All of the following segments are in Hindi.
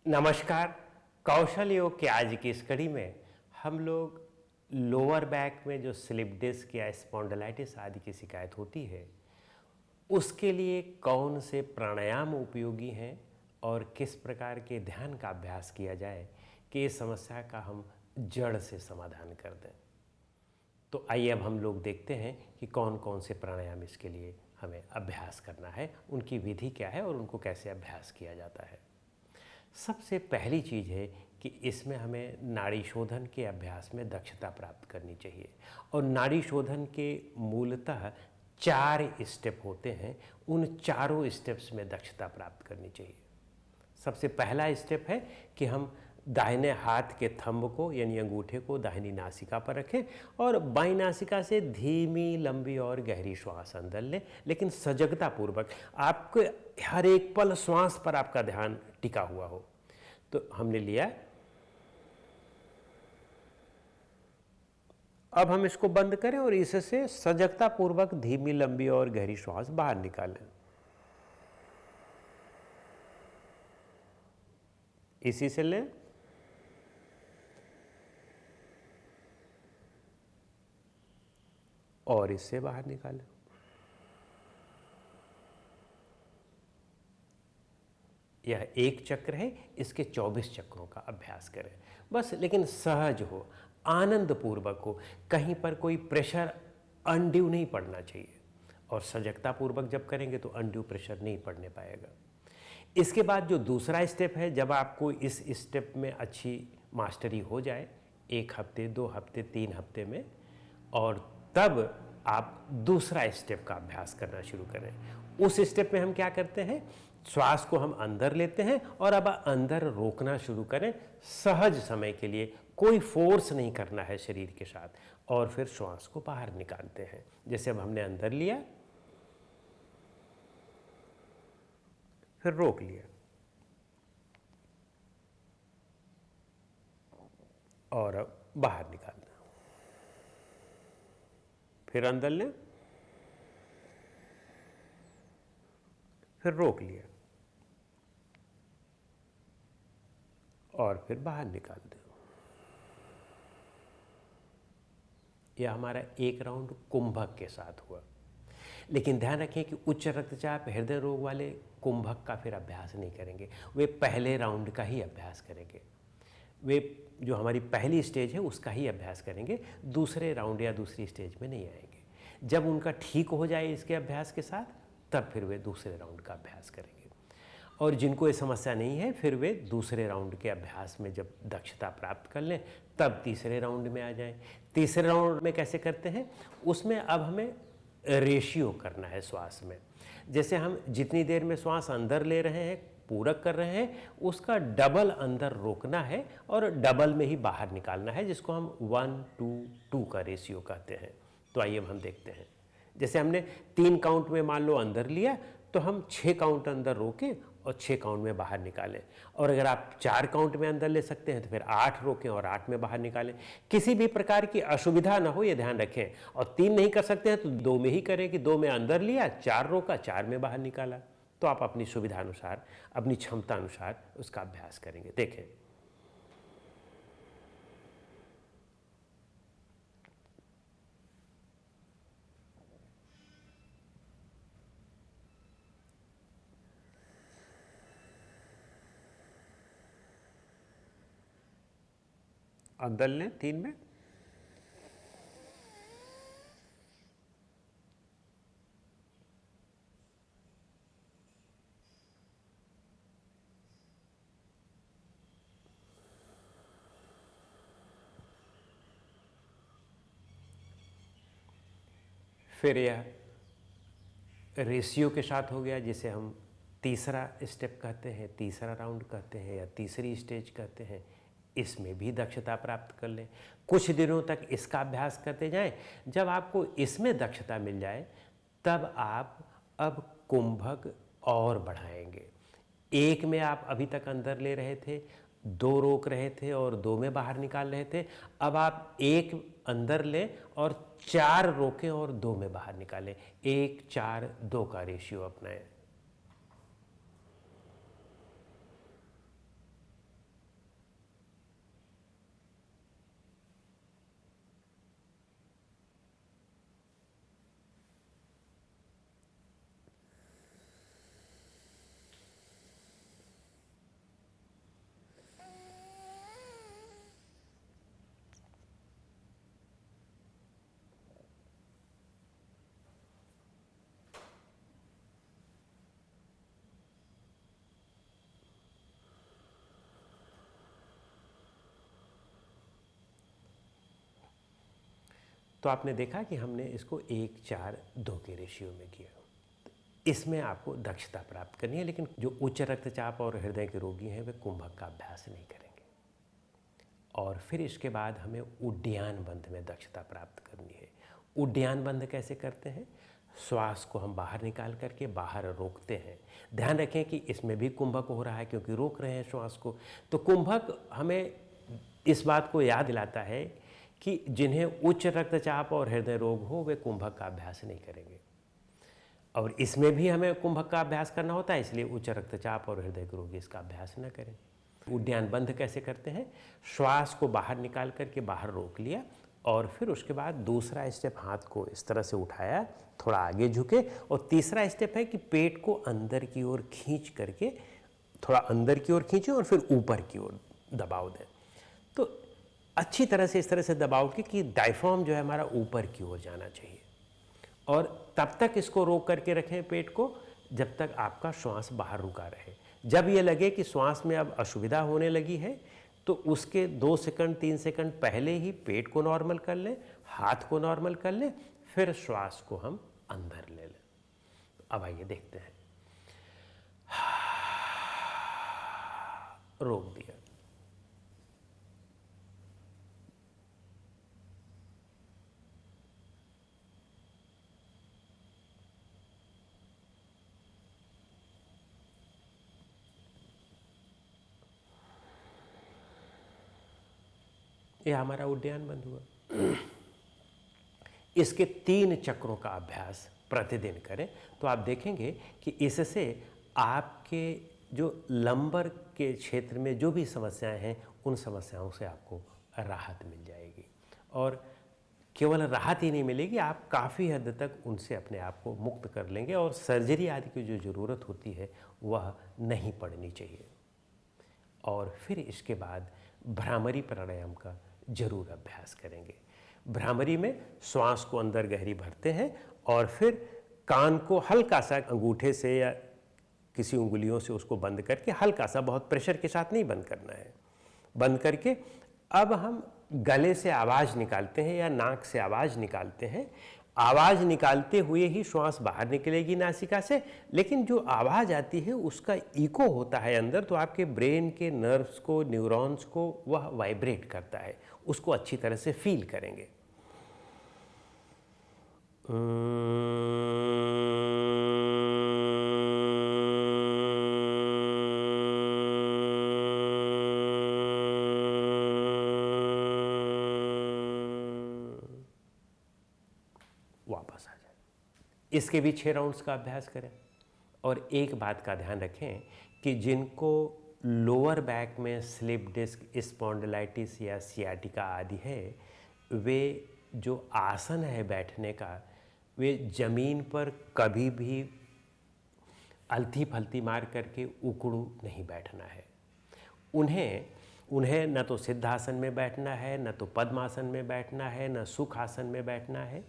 नमस्कार। कौशल योग के आज की इस कड़ी में हम लोग लोअर बैक में जो स्लिप डिस्क या स्पॉन्डिलाइटिस आदि की शिकायत होती है उसके लिए कौन से प्राणायाम उपयोगी हैं और किस प्रकार के ध्यान का अभ्यास किया जाए कि इस समस्या का हम जड़ से समाधान कर दें। तो आइए अब हम लोग देखते हैं कि कौन कौन से प्राणायाम इसके लिए हमें अभ्यास करना है, उनकी विधि क्या है और उनको कैसे अभ्यास किया जाता है। सबसे पहली चीज़ है कि इसमें हमें नाड़ी शोधन के अभ्यास में दक्षता प्राप्त करनी चाहिए और नाड़ी शोधन के मूलतः 4 स्टेप होते हैं। उन चारों स्टेप्स में दक्षता प्राप्त करनी चाहिए। सबसे पहला स्टेप है कि हम दाहिने हाथ के थंब को यानी अंगूठे को दाहिनी नासिका पर रखें और बाईं नासिका से धीमी लंबी और गहरी श्वास अंदर लें, लेकिन सजगता पूर्वक। आपके हर एक पल श्वास पर आपका ध्यान टिका हुआ हो। तो हमने लिया, अब हम इसको बंद करें और इससे सजगता पूर्वक धीमी लंबी और गहरी श्वास बाहर निकालें। इसी से लें और इससे बाहर निकालें। यह एक चक्र है, इसके 24 चक्रों का अभ्यास करें बस, लेकिन सहज हो, आनंद पूर्वक हो, कहीं पर कोई प्रेशर अनड्यू नहीं पड़ना चाहिए। और सजगता पूर्वक जब करेंगे तो अनड्यू प्रेशर नहीं पड़ने पाएगा। इसके बाद जो दूसरा स्टेप है, जब आपको इस स्टेप में अच्छी मास्टरी हो जाए, 1 हफ्ते 2 हफ्ते 3 हफ्ते में, और तब आप दूसरा स्टेप का अभ्यास करना शुरू करें। उस स्टेप में हम क्या करते हैं, श्वास को हम अंदर लेते हैं और अब अंदर रोकना शुरू करें सहज समय के लिए, कोई फोर्स नहीं करना है शरीर के साथ, और फिर श्वास को बाहर निकालते हैं। जैसे अब हमने अंदर लिया, फिर रोक लिया और अब बाहर निकालना, फिर अंदर लें, फिर रोक लिया और फिर बाहर निकाल दें। यह हमारा एक राउंड कुंभक के साथ हुआ। लेकिन ध्यान रखें कि उच्च रक्तचाप हृदय रोग वाले कुंभक का फिर अभ्यास नहीं करेंगे, वे पहले राउंड का ही अभ्यास करेंगे। वे जो हमारी पहली स्टेज है उसका ही अभ्यास करेंगे, दूसरे राउंड या दूसरी स्टेज में नहीं आएंगे। जब उनका ठीक हो जाए इसके अभ्यास के साथ, तब फिर वे दूसरे राउंड का अभ्यास करेंगे। और जिनको ये समस्या नहीं है, फिर वे दूसरे राउंड के अभ्यास में जब दक्षता प्राप्त कर लें, तब तीसरे राउंड में आ जाएं। तीसरे राउंड में कैसे करते हैं, उसमें अब हमें रेशियो करना है श्वास में। जैसे हम जितनी देर में श्वास अंदर ले रहे हैं, पूरक कर रहे हैं, उसका डबल अंदर रोकना है और डबल में ही बाहर निकालना है, जिसको हम 1-2-2 का रेशियो कहते हैं। तो आइए अब हम देखते हैं। जैसे हमने 3 काउंट में मान लो अंदर लिया, तो हम 6 काउंट अंदर रोकें और 6 काउंट में बाहर निकालें। और अगर आप 4 काउंट में अंदर ले सकते हैं तो फिर 8 रोकें और 8 में बाहर निकालें। किसी भी प्रकार की असुविधा ना हो, ये ध्यान रखें। और 3 नहीं कर सकते हैं तो 2 में ही करें कि 2 में अंदर लिया, 4 रोका, 4 में बाहर निकाला। तो आप अपनी सुविधा अनुसार, अपनी क्षमता अनुसार उसका अभ्यास करेंगे। देखें, अंदर लें 3 में, फिर यह रेशियो के साथ हो गया, जिसे हम तीसरा स्टेप कहते हैं, तीसरा राउंड कहते हैं या तीसरी स्टेज कहते हैं। इसमें भी दक्षता प्राप्त कर लें। कुछ दिनों तक इसका अभ्यास करते जाएं। जब आपको इसमें दक्षता मिल जाए, तब आप अब कुंभक और बढ़ाएंगे। 1 में आप अभी तक अंदर ले रहे थे, 2 रोक रहे थे और 2 में बाहर निकाल रहे थे। अब आप 1 अंदर लें और 4 रोकें और 2 में बाहर निकालें। 1-4-2 का रेशियो अपनाएं। तो आपने देखा कि हमने इसको 1:4:2 के रेशियो में किया। इसमें आपको दक्षता प्राप्त करनी है, लेकिन जो उच्च रक्तचाप और हृदय के रोगी हैं वे कुंभक का अभ्यास नहीं करेंगे। और फिर इसके बाद हमें उड्डयन बंध में दक्षता प्राप्त करनी है। उड्डयन बंध कैसे करते हैं? श्वास को हम बाहर निकाल करके बाहर रोकते हैं। ध्यान रखें कि इसमें भी कुंभक हो रहा है क्योंकि रोक रहे हैं श्वास को। तो कुंभक हमें इस बात को याद दिलाता है कि जिन्हें उच्च रक्तचाप और हृदय रोग हो वे कुंभक का अभ्यास नहीं करेंगे, और इसमें भी हमें कुंभक का अभ्यास करना होता है, इसलिए उच्च रक्तचाप और हृदय के रोगी इसका अभ्यास न करें। उड्डयन बंध कैसे करते हैं? श्वास को बाहर निकाल करके बाहर रोक लिया और फिर उसके बाद दूसरा स्टेप हाथ को इस तरह से उठाया, थोड़ा आगे झुके, और तीसरा स्टेप है कि पेट को अंदर की ओर खींच करके थोड़ा अंदर की ओर खींचें और फिर ऊपर की ओर दबाव दें। तो अच्छी तरह से इस तरह से दबाव के कि डायफ्राम जो है हमारा ऊपर की ओर जाना चाहिए, और तब तक इसको रोक करके रखें पेट को जब तक आपका श्वास बाहर रुका रहे। जब ये लगे कि श्वास में अब असुविधा होने लगी है तो उसके 2 सेकंड 3 सेकंड पहले ही पेट को नॉर्मल कर लें, हाथ को नॉर्मल कर लें, फिर श्वास को हम अंदर ले लें। अब आइए देखते हैं। रोक दिया, ये हमारा उड्डयन बंद हुआ। इसके 3 चक्रों का अभ्यास प्रतिदिन करें तो आप देखेंगे कि इससे आपके जो लंबर के क्षेत्र में जो भी समस्याएं हैं उन समस्याओं से आपको राहत मिल जाएगी, और केवल राहत ही नहीं मिलेगी, आप काफ़ी हद तक उनसे अपने आप को मुक्त कर लेंगे, और सर्जरी आदि की जो ज़रूरत होती है वह नहीं पड़नी चाहिए। और फिर इसके बाद भ्रामरी प्राणायाम का जरूर अभ्यास करेंगे। भ्रामरी में श्वास को अंदर गहरी भरते हैं और फिर कान को हल्का सा अंगूठे से या किसी उंगलियों से उसको बंद करके, हल्का सा, बहुत प्रेशर के साथ नहीं बंद करना है, बंद करके अब हम गले से आवाज़ निकालते हैं या नाक से आवाज़ निकालते हैं। आवाज़ निकालते हुए ही श्वास बाहर निकलेगी नासिका से, लेकिन जो आवाज़ आती है उसका इको होता है अंदर, तो आपके ब्रेन के नर्व्स को, न्यूरॉन्स को वह वाइब्रेट करता है, उसको अच्छी तरह से फील करेंगे। वापस आ जाए। इसके भी 6 राउंड्स का अभ्यास करें। और एक बात का ध्यान रखें कि जिनको लोअर बैक में स्लिप डिस्क, स्पॉन्डिलाइटिस या सियाटिका आदि है, वे जो आसन है बैठने का, वे ज़मीन पर कभी भी अलती फलती मार करके उकड़ू नहीं बैठना है। उन्हें न तो सिद्धासन में बैठना है, न तो पद्मासन में बैठना है, न सुखासन में बैठना है।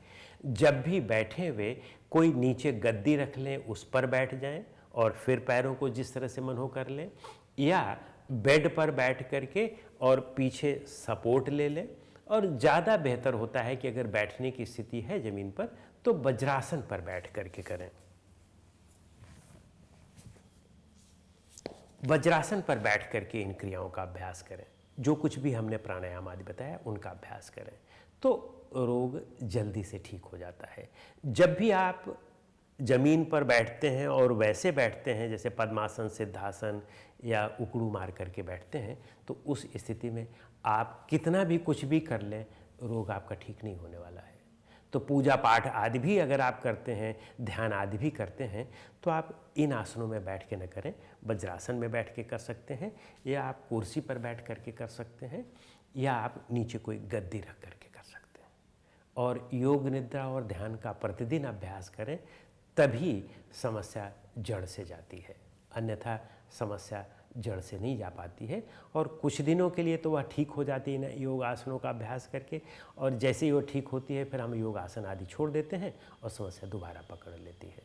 जब भी बैठे हुए कोई नीचे गद्दी रख लें, उस पर बैठ जाएं और फिर पैरों को जिस तरह से मन हो कर लें, या बेड पर बैठ करके और पीछे सपोर्ट ले लें। और ज़्यादा बेहतर होता है कि अगर बैठने की स्थिति है ज़मीन पर तो वज्रासन पर बैठ करके करें। वज्रासन पर बैठ करके इन क्रियाओं का अभ्यास करें। जो कुछ भी हमने प्राणायाम आदि बताया उनका अभ्यास करें तो रोग जल्दी से ठीक हो जाता है। जब भी आप ज़मीन पर बैठते हैं और वैसे बैठते हैं जैसे पद्मासन, सिद्धासन या उकड़ू मार करके बैठते हैं, तो उस स्थिति में आप कितना भी कुछ भी कर लें, रोग आपका ठीक नहीं होने वाला है। तो पूजा पाठ आदि भी अगर आप करते हैं, ध्यान आदि भी करते हैं, तो आप इन आसनों में बैठ के न करें, वज्रासन में बैठ के कर सकते हैं, या आप कुर्सी पर बैठ करके कर सकते हैं, या आप नीचे कोई गद्दी रख करके कर सकते हैं। और योग निद्रा और ध्यान का प्रतिदिन अभ्यास करें, तभी समस्या जड़ से जाती है, अन्यथा समस्या जड़ से नहीं जा पाती है। और कुछ दिनों के लिए तो वह ठीक हो जाती है योग आसनों का अभ्यास करके, और जैसे ही वो ठीक होती है फिर हम योग आसन आदि छोड़ देते हैं और समस्या दोबारा पकड़ लेती है।